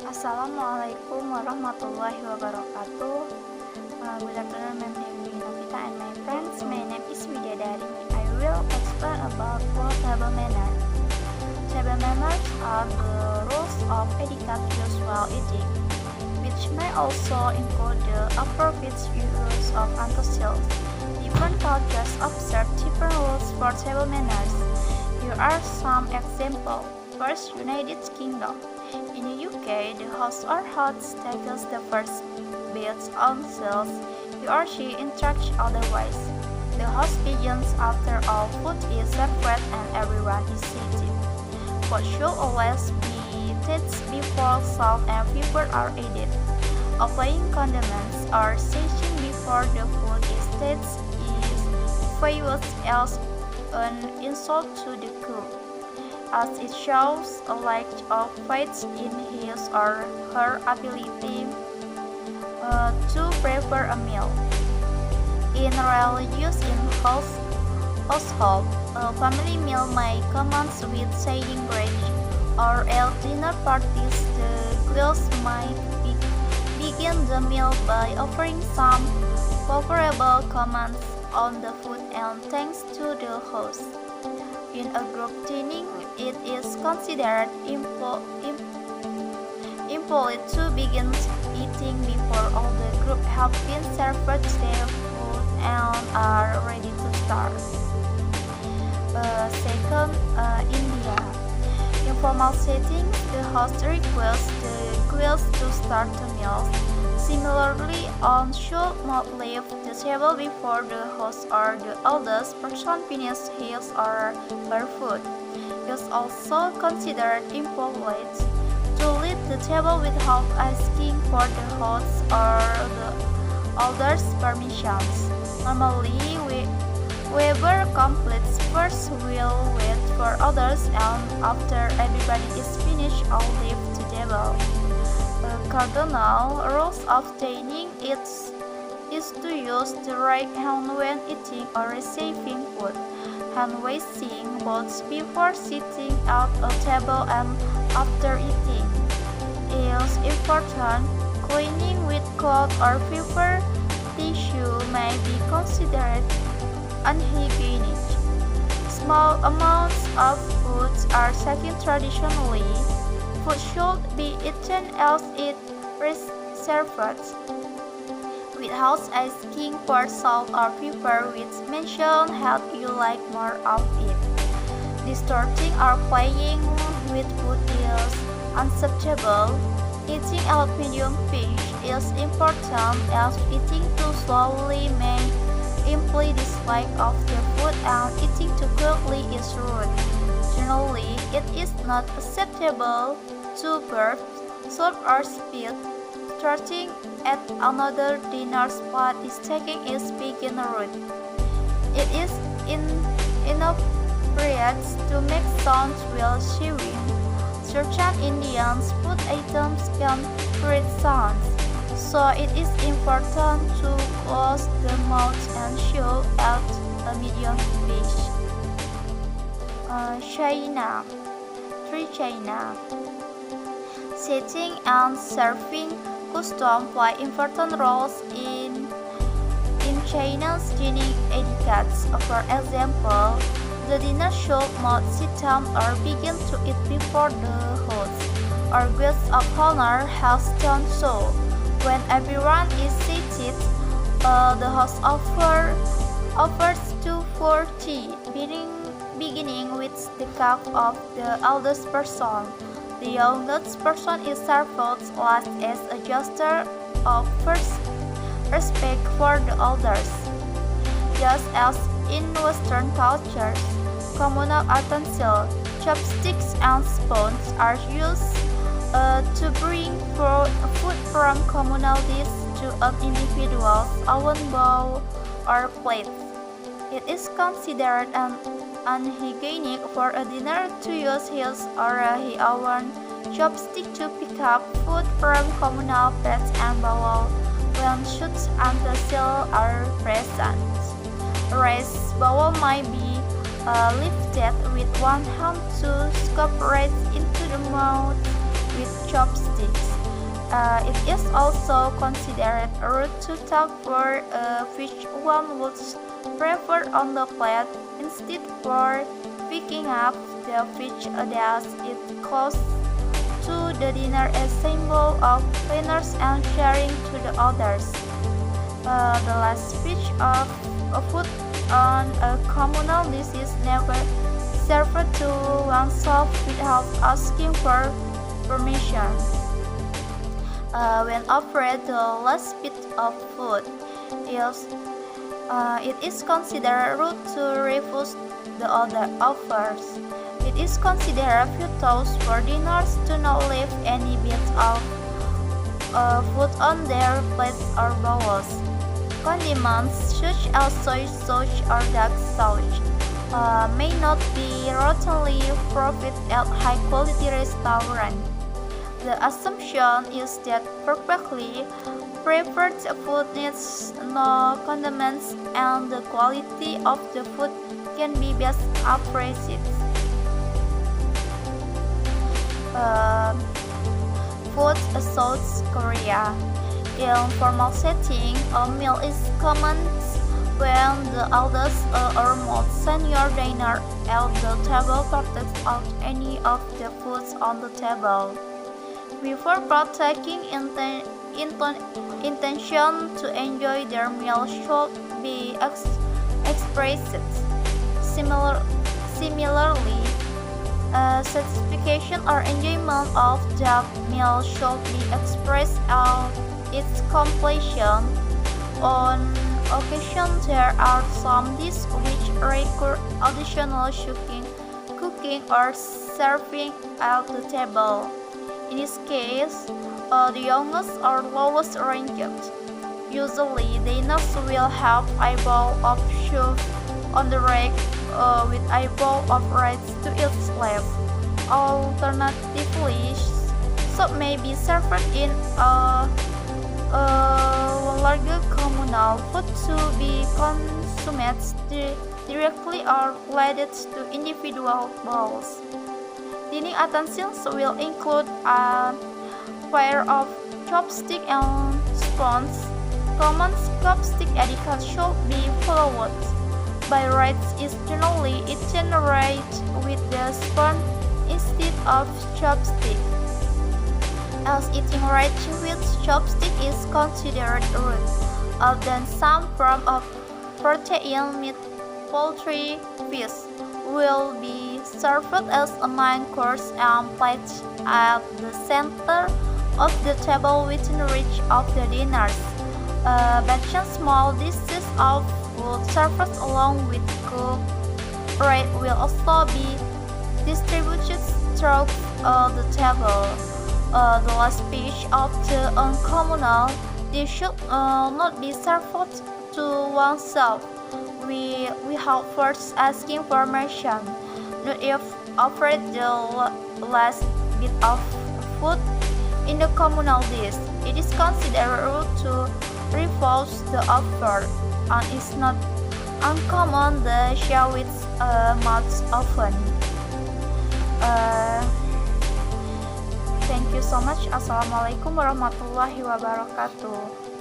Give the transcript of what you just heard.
Assalamualaikum warahmatullahi wabarakatuh. Good afternoon, my name is Novita and my friends. My name is Widya. I will explain about what table manners. Table manners are the rules of etiquette used while eating, which may also include the appropriate use of utensils. Different cultures observe different rules for table manners. Here are some examples. First, United Kingdom. In the UK, the host or host takes the first bits until he or she instructs otherwise. The host begins after all food is served and everyone is seated. Food should always be tasted before salt and pepper are added. Applying condiments or seasoning before the food is tasted is viewed as an insult to the cook, as it shows a lack of faith in his or her ability to prepare a meal. In rarely used in household, a family meal may commence with saying grace, or at dinner parties, the guests might begin the meal by offering some favorable comments on the food and thanks to the host. In a group dining, it is considered impolite to begin eating before all the group have been served their food and are ready to start. Second, India. In formal settings, the host requests the guests to start the meal. Similarly, one should not leave the table before the host or the eldest person finishes his or her food. It is also considered impolite to leave the table without asking for the host or the elders' permissions. Normally, whoever completes first will wait for others, and after everybody is finished, all leave the table. Cardinal rules of dining is to use the right hand when eating or receiving food. Hand washing both before sitting at a table and after eating is important. Cleaning with cloth or paper tissue may be considered unhygienic. Small amounts of food are taken traditionally. Food should be eaten as it is served, without asking for salt or pepper, which mention how you like more of it. Distorting or playing with food is unacceptable. Eating out medium fish is important, as eating too slowly may imply dislike of the food, and eating too quickly is rude. Generally, it is not acceptable to burp, serve or spit. Starting at another dinner spot is taking is begin rude. It is inappropriate to make sounds while chewing. Certain Indian food items can create sounds, so it is important to close the mouth and chew out a medium fish. China. Setting and serving custom play important roles in China's dining etiquette. For example, the dinner should not sit down or begin to eat before the host or guest of honor has done so. When everyone is seated, the host offers to pour tea, beginning with the cup of the eldest person. The youngest person is served last as a gesture of first respect for the elders. Just as in Western cultures, communal utensils, chopsticks and spoons are used to bring food from communal dish to an individual's own bowl or plate. It is considered unhygienic for a dinner to use his or her own chopstick to pick up food from communal plates and bowls when such utensils are present. A rice bowl might be lifted with one hand to scoop right into the mouth with chopsticks. It is also considered rude to talk for which one would prefer on the plate instead for picking up the fish as it close to the dinner a symbol of cleanliness and sharing to the others. The last fish of a food on a communal dish is never served to oneself without asking for permission. When offered the last bit of food, it is considered rude to refuse the other offers. It is considered futile for diners to not leave any bits of food on their plates or bowls. Condiments such as soy sauce or dark sauce may not be routinely provided at high-quality restaurants. The assumption is that perfectly prepared food needs no condiments and the quality of the food can be best appreciated. Food South Korea. In formal setting, a meal is common when the eldest or most senior diner at the table partakes of any of the foods on the table. Before partaking, intention to enjoy their meal should be expressed. Similarly, satisfaction or enjoyment of the meal should be expressed at its completion. On occasion, there are some dishes which require additional cooking or serving at the table. In this case, the youngest or lowest ranked. Usually, diners will have a bowl of soup on the rack with a bowl of rice to its left. Alternatively, soup may be served in a larger communal food to be consumed directly or laded to individual bowls. Dining utensils will include a pair of chopsticks and spoons. Common chopstick etiquette should be followed. By rights is generally eaten right with the spoon instead of chopstick, as eating right with chopstick is considered rude. Then some form of protein, meat, poultry, fish will be served as a main course and placed at the center of the table within reach of the diners. Batches small dishes of food served along with cooked bread will also be distributed throughout the table. The last piece of the uncommunal dish should not be served to oneself without first asking permission. Not if offered the last bit of food in the communal dish. It is considered rude to refuse the offer, and is not uncommon to share with mouths often. Thank you so much. Assalamualaikum warahmatullahi wabarakatuh.